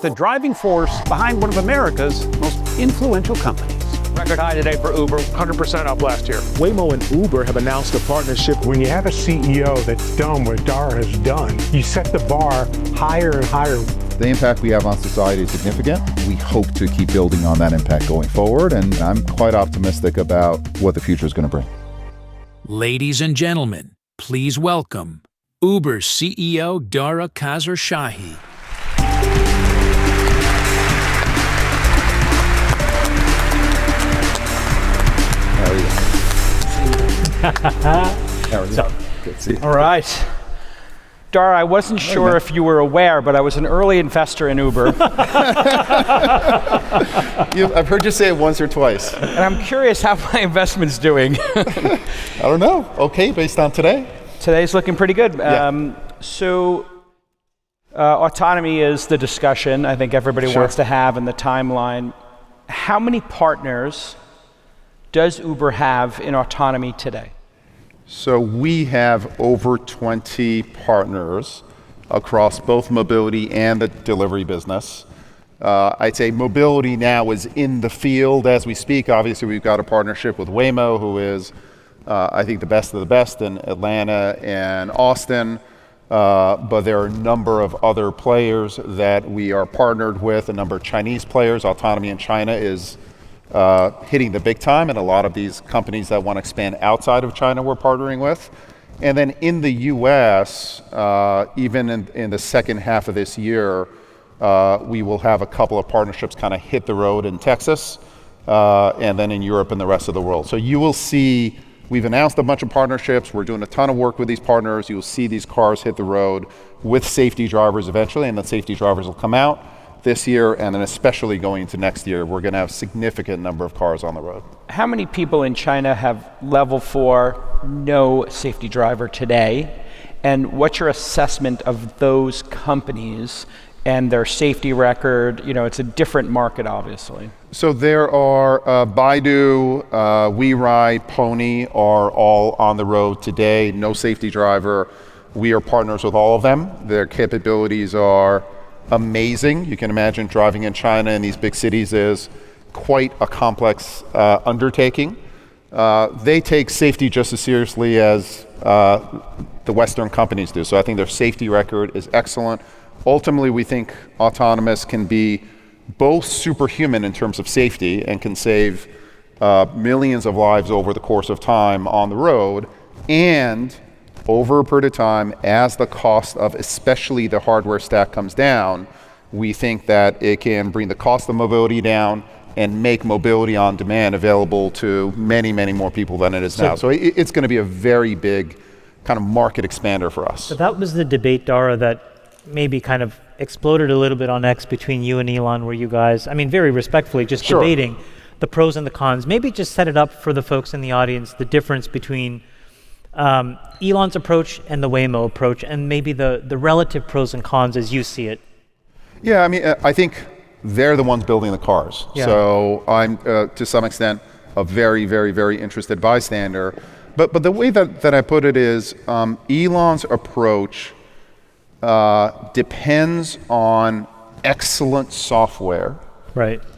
the driving force behind one of America's most influential companies. Record high today for Uber, 100% up last year. Waymo and Uber have announced a partnership. When you have a CEO that's done what Dara has done, you set the bar higher and higher. The impact we have on society is significant. We hope to keep building on that impact going forward, and I'm quite optimistic about what the future is going to bring. Ladies and gentlemen, please welcome Uber's CEO Dara Khosrowshahi. Good to see you. All right. Dara, I wasn't sure if you were aware, but I was an early investor in Uber. I've heard you say it once or twice. And I'm curious how my investment's doing. I don't know. Okay, based on today? Today's looking pretty good. Yeah. Autonomy is the discussion I think everybody wants to have in the timeline. How many partners does Uber have in autonomy today? So we have over 20 partners across both mobility and the delivery business. I'd say mobility now is in the field as we speak. Obviously, we've got a partnership with Waymo, who is, I think, the best of the best in Atlanta and Austin. But there are a number of other players that we are partnered with, a number of Chinese players. Autonomy in China is hitting the big time, and a lot of these companies that want to expand outside of China we're partnering with. And then in the US, even in the second half of this year, we will have a couple of partnerships kind of hit the road in Texas, and then in Europe and the rest of the world. So you will see, we've announced a bunch of partnerships. We're doing a ton of work with these partners. You'll see these cars hit the road with safety drivers eventually, and the safety drivers will come out this year, and then especially going into next year, we're going to have a significant number of cars on the road. How many people in China have level 4, no safety driver today? And what's your assessment of those companies and their safety record? You know, it's a different market, obviously. So there are Baidu, WeRide, Pony are all on the road today, no safety driver. We are partners with all of them. Their capabilities are amazing. You can imagine driving in China in these big cities is quite a complex undertaking. They take safety just as seriously as the Western companies do. So I think their safety record is excellent. Ultimately, we think autonomous can be both superhuman in terms of safety and can save millions of lives over the course of time on the road, and over a period of time, as the cost of especially the hardware stack comes down, we think that it can bring the cost of mobility down and make mobility on demand available to many, many more people than it is now. So it's going to be a very big kind of market expander for us. So that was the debate, Dara, that maybe kind of exploded a little bit on X between you and Elon, where you guys, I mean, very respectfully, just debating the pros and the cons. Maybe just set it up for the folks in the audience, the difference between Elon's approach and the Waymo approach, and maybe the relative pros and cons as you see it. Yeah, I mean, I think they're the ones building the cars. Yeah. So I'm, to some extent, a very, very, very interested bystander. But the way that I put it is, Elon's approach depends on excellent software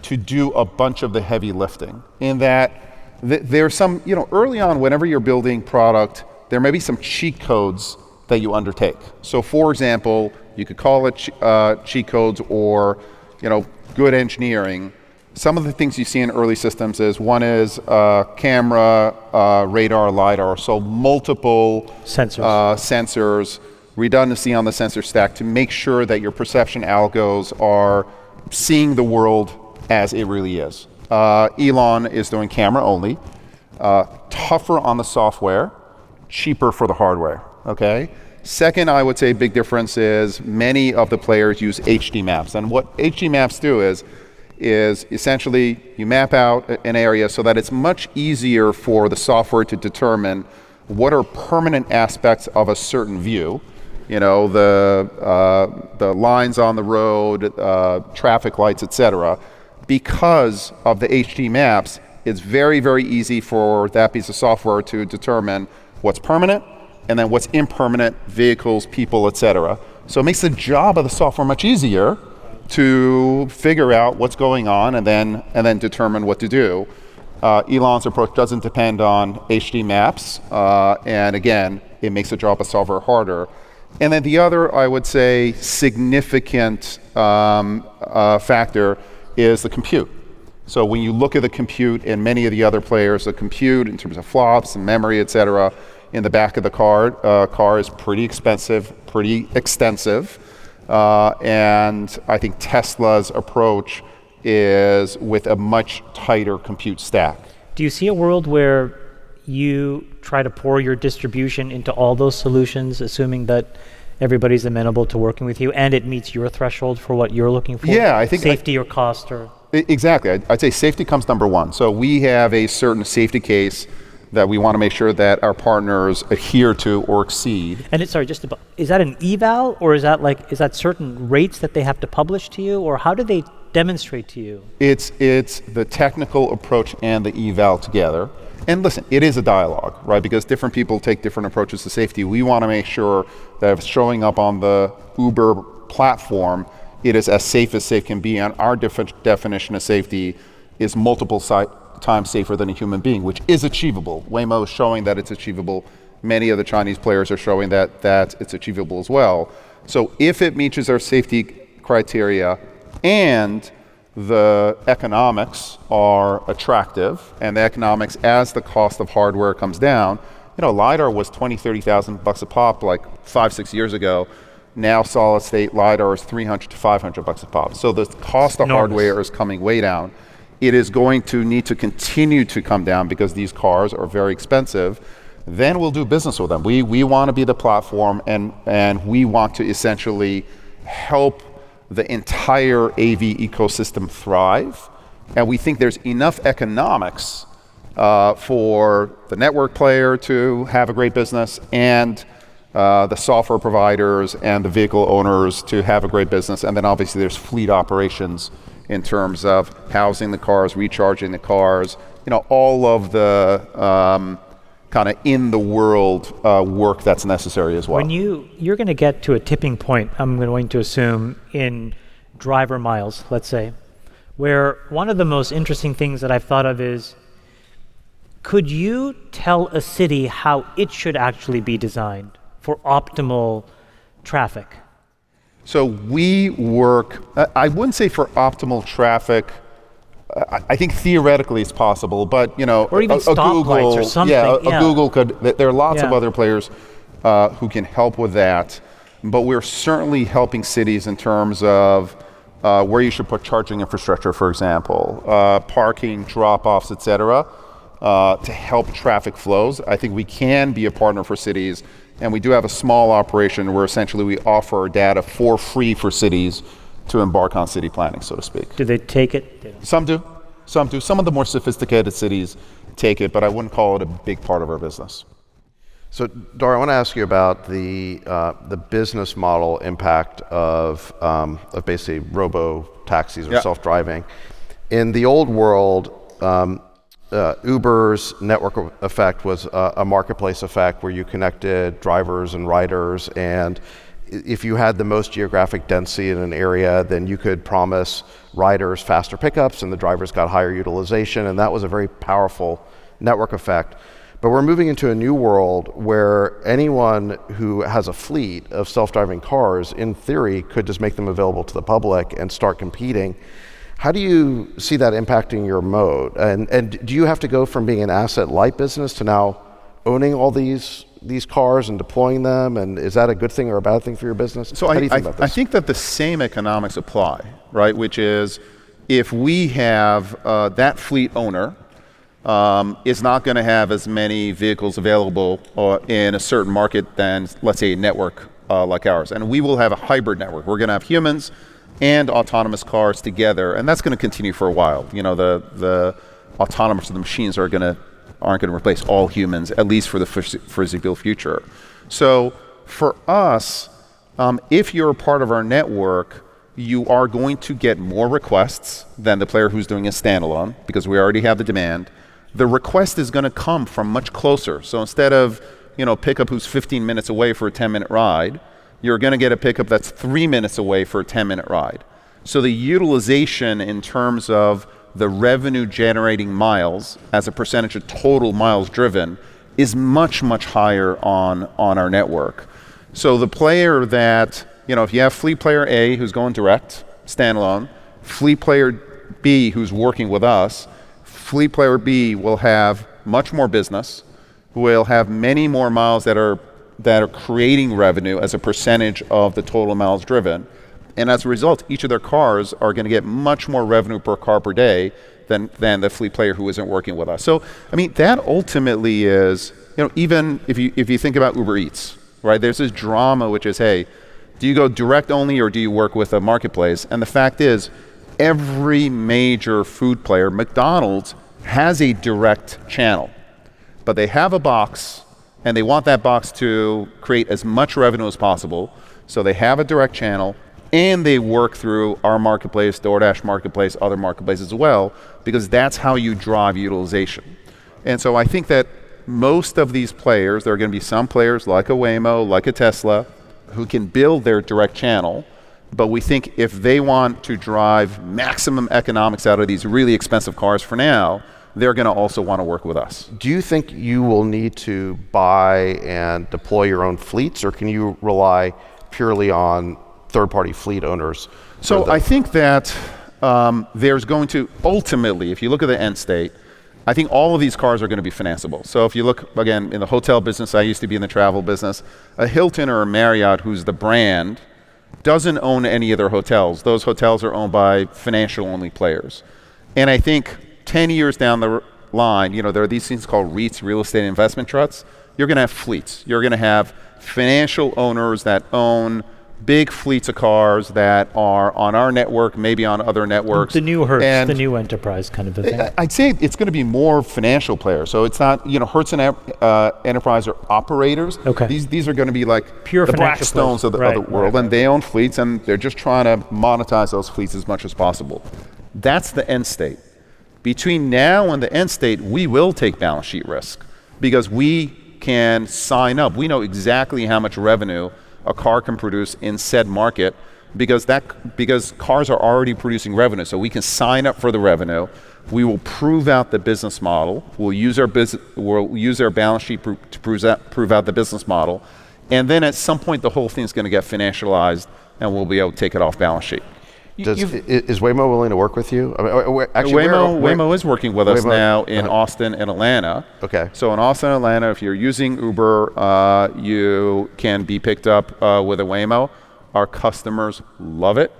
to do a bunch of the heavy lifting. In that, there's some, early on, whenever you're building product, there may be some cheat codes that you undertake. So for example, you could call it cheat codes or, good engineering. Some of the things you see in early systems is, one is camera, radar, LiDAR, so multiple sensors, redundancy on the sensor stack to make sure that your perception algos are seeing the world as it really is. Elon is doing camera only, tougher on the software, cheaper for the hardware, okay? Second, I would say big difference is many of the players use HD maps. And what HD maps do is essentially you map out an area so that it's much easier for the software to determine what are permanent aspects of a certain view. The lines on the road, traffic lights, etc. Because of the HD maps, it's very, very easy for that piece of software to determine what's permanent and then what's impermanent, vehicles, people, etc. So it makes the job of the software much easier, to figure out what's going on and then determine what to do. Elon's approach doesn't depend on HD maps, and again, it makes the job of solver harder. And then the other, I would say, significant factor is the compute. So when you look at the compute and many of the other players, the compute in terms of flops and memory, et cetera, in the back of the car is pretty expensive, pretty extensive. And I think Tesla's approach is with a much tighter compute stack. Do you see a world where you try to pour your distribution into all those solutions, assuming that everybody's amenable to working with you and it meets your threshold for what you're looking for? Yeah, I think safety or cost or... Exactly. I'd say safety comes number one. So we have a certain safety case that we want to make sure that our partners adhere to or exceed. And is that an eval, or is that certain rates that they have to publish to you, or how do they demonstrate to you? It's the technical approach and the eval together. And listen, it is a dialogue, right? Because different people take different approaches to safety. We want to make sure that if it's showing up on the Uber platform, it is as safe can be. And our definition of safety is multiple times safer than a human being, which is achievable. Waymo is showing that it's achievable. Many of the Chinese players are showing that it's achievable as well. So if it meets our safety criteria and the economics are attractive, and the economics as the cost of hardware comes down, LiDAR was $20,000-$30,000 a pop like 5-6 years ago. Now solid state LiDAR is $300 to $500 a pop. So the cost of hardware is coming way down. It is going to need to continue to come down because these cars are very expensive. Then we'll do business with them. We want to be the platform, and we want to essentially help the entire AV ecosystem thrive. And we think there's enough economics for the network player to have a great business, and the software providers and the vehicle owners to have a great business. And then obviously there's fleet operations in terms of housing the cars, recharging the cars, all of the kind of in the world work that's necessary as well. When you're going to get to a tipping point, I'm going to assume, in driver miles, let's say, where one of the most interesting things that I've thought of is, could you tell a city how it should actually be designed for optimal traffic? So we work, I wouldn't say for optimal traffic. I think theoretically it's possible, but or even stoplights or something. Yeah, Google could. There are lots of other players who can help with that, but we're certainly helping cities in terms of where you should put charging infrastructure, for example, parking, drop-offs, et cetera, to help traffic flows. I think we can be a partner for cities. And we do have a small operation where essentially we offer our data for free for cities to embark on city planning, so to speak. Do they take it? Some do. Some of the more sophisticated cities take it, but I wouldn't call it a big part of our business. So, Dara, I want to ask you about the business model impact of basically robo-taxis or self-driving. In the old world, Uber's network effect was a marketplace effect where you connected drivers and riders, and if you had the most geographic density in an area, then you could promise riders faster pickups and the drivers got higher utilization, and that was a very powerful network effect. But we're moving into a new world where anyone who has a fleet of self-driving cars, in theory, could just make them available to the public and start competing. How do you see that impacting your mode? And do you have to go from being an asset-light business to now owning all these cars and deploying them? And is that a good thing or a bad thing for your business? So How do you think about this? I think that the same economics apply, right? Which is, if we have that fleet owner is not going to have as many vehicles available in a certain market than, let's say, a network like ours. And we will have a hybrid network. We're going to have humans and autonomous cars together, and that's going to continue for a while. The autonomous machines aren't going to replace all humans, at least for the foreseeable future. So for us, if you're a part of our network, you are going to get more requests than the player who's doing a standalone, because we already have the demand. The request is going to come from much closer. So instead of pickup who's 15 minutes away for a 10-minute ride, you're going to get a pickup that's 3 minutes away for a 10-minute ride. So the utilization in terms of the revenue generating miles as a percentage of total miles driven is much, much higher on our network. So the player that, if you have fleet player A who's going direct, standalone, fleet player B who's working with us, fleet player B will have much more business, will have many more miles that are creating revenue as a percentage of the total miles driven. And as a result, each of their cars are going to get much more revenue per car per day than the fleet player who isn't working with us. So, that ultimately is, even if you think about Uber Eats, right? There's this drama which is, hey, do you go direct only or do you work with a marketplace? And the fact is, every major food player, McDonald's, has a direct channel. But they have a box, and they want that box to create as much revenue as possible. So they have a direct channel, and they work through our marketplace, DoorDash marketplace, other marketplaces as well, because that's how you drive utilization. And so I think that most of these players, there are going to be some players like a Waymo, like a Tesla, who can build their direct channel, but we think if they want to drive maximum economics out of these really expensive cars for now, they're going to also want to work with us. Do you think you will need to buy and deploy your own fleets, or can you rely purely on third-party fleet owners? So I think that there's going to, ultimately, if you look at the end state, I think all of these cars are going to be financeable. So if you look, again, in the hotel business, I used to be in the travel business, a Hilton or a Marriott, who's the brand, doesn't own any of their hotels. Those hotels are owned by financial-only players. And I think 10 years down the line, there are these things called REITs, real estate investment trusts. You're going to have fleets. You're going to have financial owners that own big fleets of cars that are on our network, maybe on other networks. The new Hertz, the new enterprise kind of a thing. I'd say it's going to be more financial players. So it's not, Hertz and Enterprise are operators. Okay. These are going to be like pure the Blackstones of the world, and they own fleets, and they're just trying to monetize those fleets as much as possible. That's the end state. Between now and the end state, we will take balance sheet risk because we can sign up. We know exactly how much revenue a car can produce in said market because cars are already producing revenue. So we can sign up for the revenue. We will prove out the business model. We'll use our balance sheet to prove out the business model. And then at some point, the whole thing is going to get financialized, and we'll be able to take it off balance sheet. Is Waymo willing to work with you? Waymo is working with us now in Austin and Atlanta. Okay. So in Austin and Atlanta, if you're using Uber, you can be picked up with a Waymo. Our customers love it.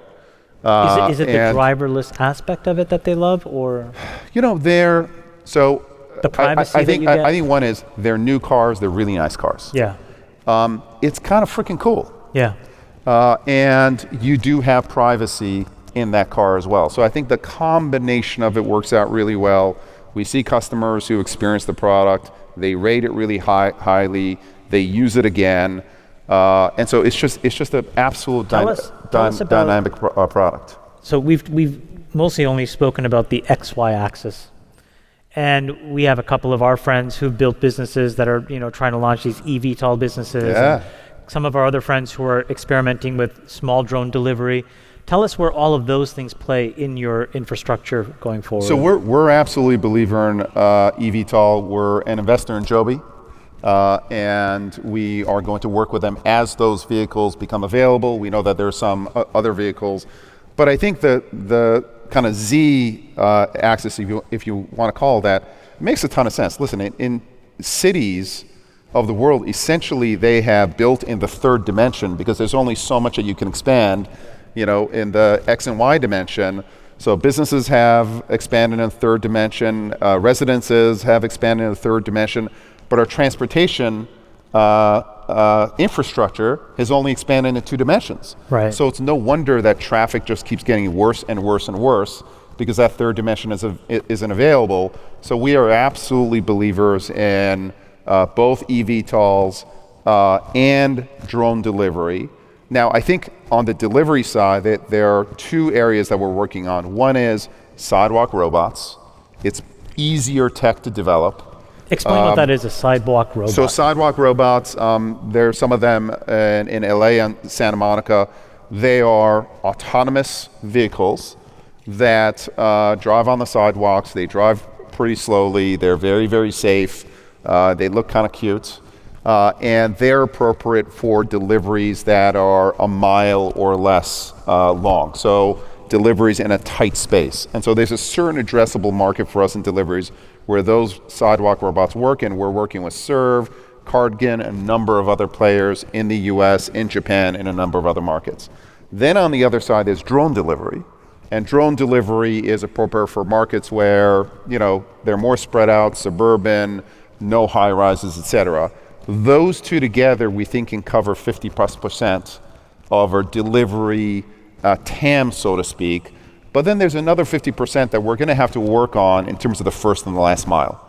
Is it the driverless aspect of it that they love, or? The privacy I think that you get? I think one is they're new cars. They're really nice cars. Yeah. It's kind of freaking cool. Yeah. And you do have privacy in that car as well. So I think the combination of it works out really well. We see customers who experience the product, they rate it really highly, they use it again, and so it's just an absolute dynamic product. So we've mostly only spoken about the XY axis, and we have a couple of our friends who've built businesses that are trying to launch these eVTOL businesses. Yeah. Some of our other friends who are experimenting with small drone delivery. Tell us where all of those things play in your infrastructure going forward. So we're absolutely a believer in eVTOL. We're an investor in Joby, and we are going to work with them as those vehicles become available. We know that there are some other vehicles, but I think the kind of Z axis, if you want to call it that, makes a ton of sense. Listen, in cities of the world, essentially they have built in the third dimension because there's only so much that you can expand, in the X and Y dimension. So businesses have expanded in the third dimension, residences have expanded in the third dimension, but our transportation infrastructure has only expanded in 2 dimensions. Right. So it's no wonder that traffic just keeps getting worse and worse and worse because that third dimension isn't available. So we are absolutely believers in both eVTOLs and drone delivery. Now, I think on the delivery side, there are 2 areas that we're working on. One is sidewalk robots. It's easier tech to develop. Explain what that is, a sidewalk robot. So sidewalk robots, there are some of them in LA and Santa Monica, They are autonomous vehicles that drive on the sidewalks. They drive pretty slowly. They're very, very safe. They look kind of cute. And they're appropriate for deliveries that are a mile or less long. So deliveries in a tight space. And so there's a certain addressable market for us in deliveries where those sidewalk robots work, and we're working with Serve, Cardigan, a number of other players in the US, in Japan, and a number of other markets. Then on the other side is drone delivery. And drone delivery is appropriate for markets where, they're more spread out, suburban, no high rises, etc. Those two together, we think, can cover 50+% of our delivery TAM, so to speak. But then there's another 50% that we're going to have to work on in terms of the first and the last mile.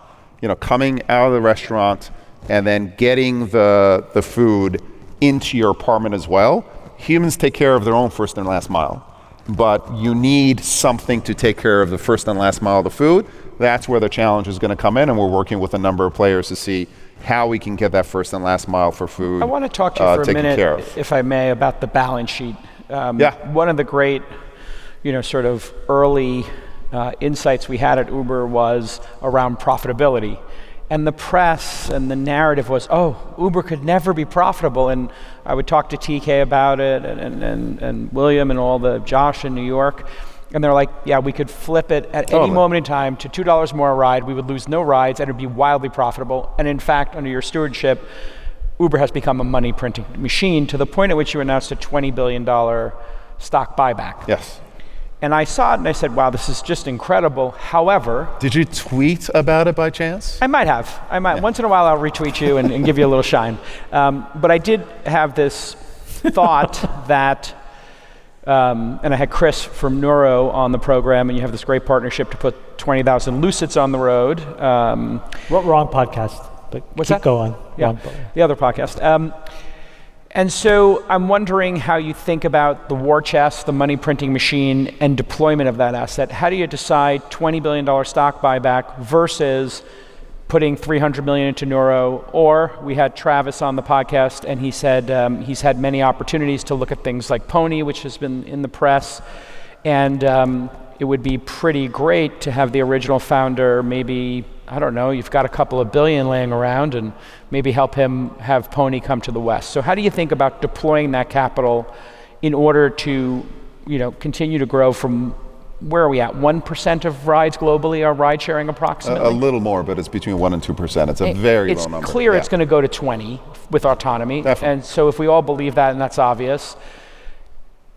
Coming out of the restaurant and then getting the food into your apartment as well. Humans take care of their own first and last mile. But you need something to take care of the first and last mile of the food. That's where the challenge is going to come in, and we're working with a number of players to see how we can get that first and last mile for food. I want to talk to you for a minute, if I may, about the balance sheet. One of the great, sort of early insights we had at Uber was around profitability. And the press and the narrative was, Uber could never be profitable. And I would talk to TK about it and William and Josh in New York. And they're like, yeah, we could flip it at any moment in time to $2 more a ride. We would lose no rides and it would be wildly profitable. And in fact, under your stewardship, Uber has become a money printing machine to the point at which you announced a $20 billion stock buyback. Yes. And I saw it and I said, wow, this is just incredible. However... Did you tweet about it by chance? I might have. Yeah. Once in a while I'll retweet you and give you a little shine. But I did have this thought that, and I had Chris from Neuro on the program, and you have this great partnership to put 20,000 Lucids on the road. Wrong podcast, but what's keep that? going. Yeah, the other podcast. And so I'm wondering how you think about the war chest, the money printing machine, and deployment of that asset. How do you decide $20 billion stock buyback versus putting $300 million into Neuro? Or we had Travis on the podcast, and he said he's had many opportunities to look at things like Pony, which has been in the press, and it would be pretty great to have the original founder maybe, I don't know, you've got a couple of billion laying around, and maybe help him have Pony come to the West. So how do you think about deploying that capital in order to, continue to grow from, where are we at? 1% of rides globally are ride sharing approximately? A little more, but it's between 1% and 2%. It's a very low number. It's clear it's going to go to 20 with autonomy. Definitely. And so if we all believe that, and that's obvious,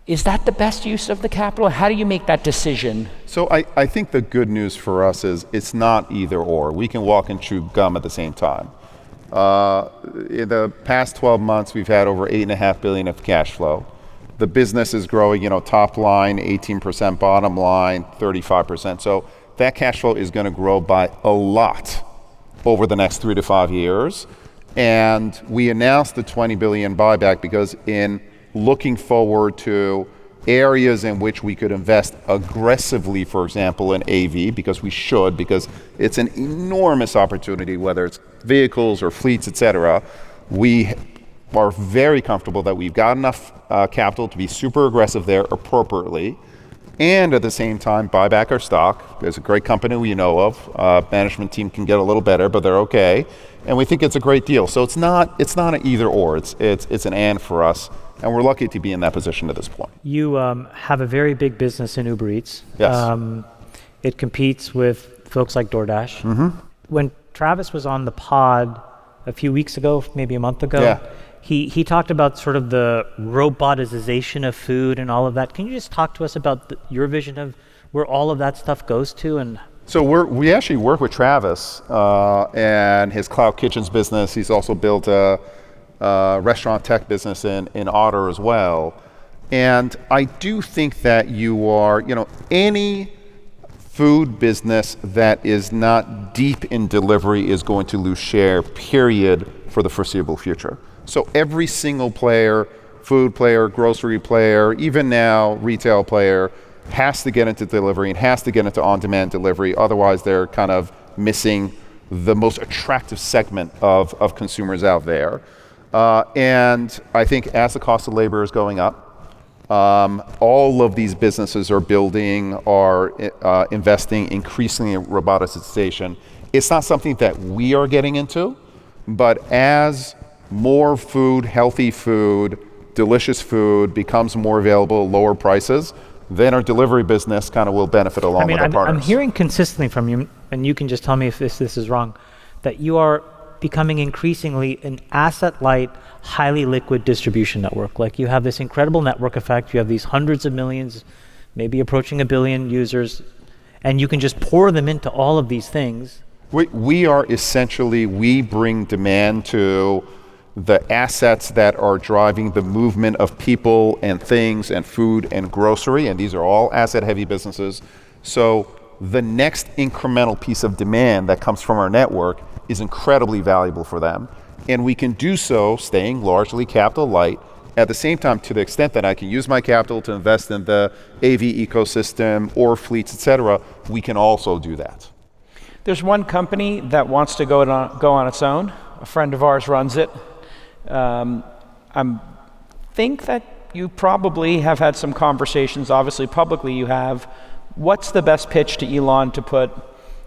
is that the best use of the capital? How do you make that decision? So I think the good news for us is it's not either or. We can walk and chew gum at the same time. In the past 12 months, we've had over $8.5 billion of cash flow. The business is growing, top line, 18%, bottom line, 35%. So that cash flow is going to grow by a lot over the next 3 to 5 years. And we announced the 20 billion buyback because in looking forward to areas in which we could invest aggressively, for example, in AV, because it's an enormous opportunity, whether it's vehicles or fleets, etc. We are very comfortable that we've got enough capital to be super aggressive there appropriately, and at the same time buy back our stock. There's a great company we know of. Management team can get a little better, but they're okay, and we think it's a great deal. So it's not an either or. It's an and for us. And we're lucky to be in that position at this point. You have a very big business in Uber Eats. Yes. It competes with folks like DoorDash. Mm-hmm. When Travis was on the pod a few weeks ago, maybe a month ago, he talked about sort of the robotization of food and all of that. Can you just talk to us about your vision of where all of that stuff goes to? And so we actually work with Travis and his Cloud Kitchens business. He's also built a restaurant tech business in Otter as well. And I do think that any food business that is not deep in delivery is going to lose share, period, for the foreseeable future. So every single player, food player, grocery player, even now retail player, has to get into delivery and has to get into on-demand delivery. Otherwise, they're kind of missing the most attractive segment of consumers out there. And I think as the cost of labor is going up, All of these businesses are investing increasingly in roboticization. It's not something that we are getting into, but as more food, healthy food, delicious food becomes more available, lower prices, then our delivery business kind of will benefit along with our partners. I'm hearing consistently from you, and you can just tell me if this is wrong, that you are becoming increasingly an asset-light, highly liquid distribution network. Like you have this incredible network effect, you have these hundreds of millions, maybe approaching 1 billion users, and you can just pour them into all of these things. We bring demand to the assets that are driving the movement of people and things and food and grocery, and these are all asset-heavy businesses. So the next incremental piece of demand that comes from our network is incredibly valuable for them. And we can do so staying largely capital light. At the same time, to the extent that I can use my capital to invest in the AV ecosystem or fleets, et cetera, we can also do that. There's one company that wants to go on its own. A friend of ours runs it. I think that you probably have had some conversations, obviously publicly you have. What's the best pitch to Elon to put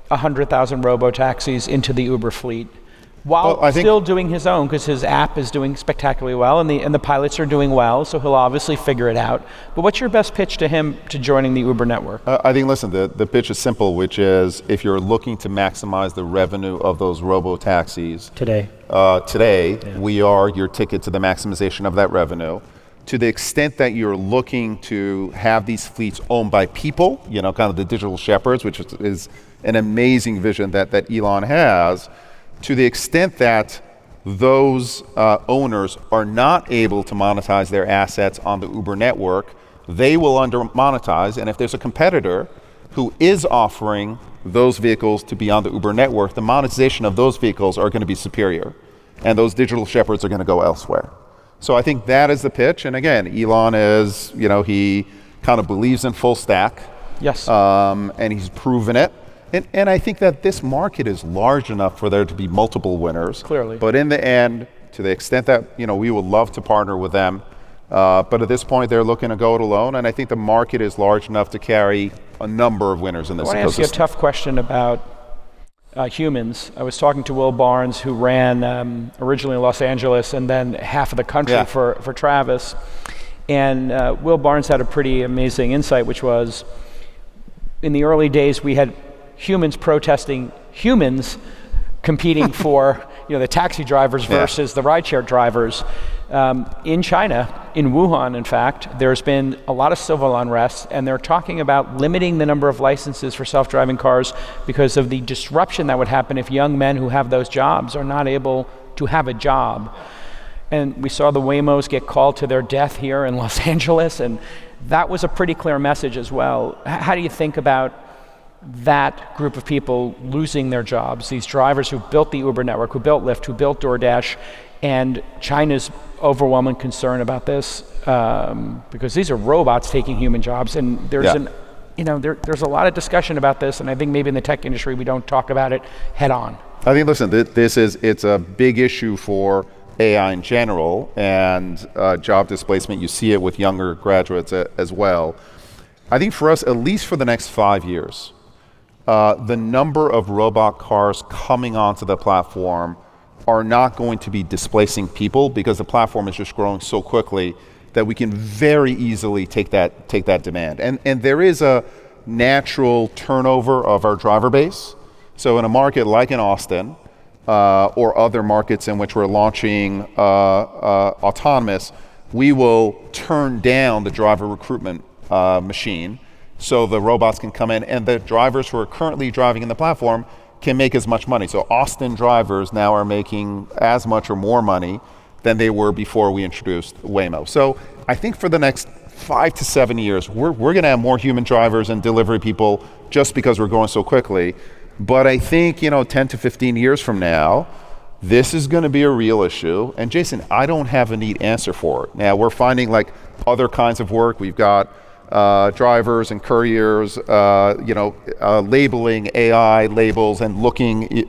100,000 robotaxis into the Uber fleet while still doing his own, because his app is doing spectacularly well and the pilots are doing well, so he'll obviously figure it out. But what's your best pitch to him to joining the Uber network? I think, listen, the pitch is simple, which is if you're looking to maximize the revenue of those robotaxis today, we are your ticket to the maximization of that revenue. To the extent that you're looking to have these fleets owned by people, kind of the digital shepherds, which is an amazing vision that Elon has, to the extent that those owners are not able to monetize their assets on the Uber network, they will under-monetize, and if there's a competitor who is offering those vehicles to be on the Uber network, the monetization of those vehicles are going to be superior, and those digital shepherds are going to go elsewhere. So I think that is the pitch, and again, Elon is, he kind of believes in full stack. Yes. And he's proven it. And I think that this market is large enough for there to be multiple winners. Clearly. But in the end, to the extent that, we would love to partner with them, but at this point they're looking to go it alone, and I think the market is large enough to carry a number of winners in this ecosystem. I want to ask you a tough question about humans. I was talking to Will Barnes, who ran originally Los Angeles and then half of the country for Travis. And Will Barnes had a pretty amazing insight, which was, in the early days we had humans protesting humans competing for the taxi drivers versus the rideshare drivers. In China, in Wuhan, in fact, there's been a lot of civil unrest, and they're talking about limiting the number of licenses for self-driving cars because of the disruption that would happen if young men who have those jobs are not able to have a job. And we saw the Waymos get called to their death here in Los Angeles, and that was a pretty clear message as well. How do you think about that group of people losing their jobs, these drivers who built the Uber network, who built Lyft, who built DoorDash, and China's overwhelming concern about this, because these are robots taking human jobs, and there's there's a lot of discussion about this, and I think maybe in the tech industry we don't talk about it head on. I think, listen, it's a big issue for AI in general, and job displacement. You see it with younger graduates as well. I think for us, at least for the next 5 years, the number of robot cars coming onto the platform are not going to be displacing people, because the platform is just growing so quickly that we can very easily take that demand. And there is a natural turnover of our driver base. So in a market like in Austin, or other markets in which we're launching autonomous, we will turn down the driver recruitment machine so the robots can come in, and the drivers who are currently driving in the platform can make as much money. So Austin drivers now are making as much or more money than they were before we introduced Waymo. So I think for the next 5 to 7 years, we're going to have more human drivers and delivery people just because we're growing so quickly. But I think 10 to 15 years from now, this is going to be a real issue. And Jason, I don't have a neat answer for it. Now we're finding like other kinds of work. We've got drivers and couriers, labeling AI labels and looking,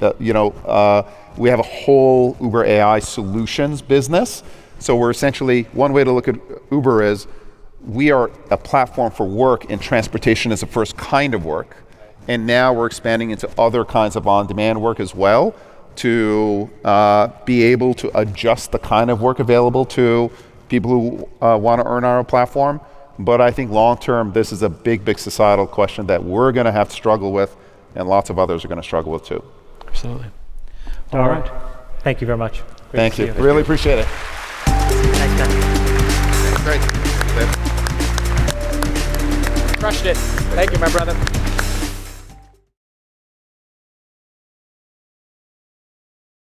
we have a whole Uber AI solutions business. So we're essentially, one way to look at Uber is we are a platform for work, and transportation is the first kind of work. And now we're expanding into other kinds of on-demand work as well to be able to adjust the kind of work available to people who want to earn on our platform. But I think long-term, this is a big, big societal question that we're going to have to struggle with, and lots of others are going to struggle with too. Absolutely. All right. Thank you very much. Great Thank you. Really appreciate it. Thanks, guys. Great. Crushed it. Thank you, my brother.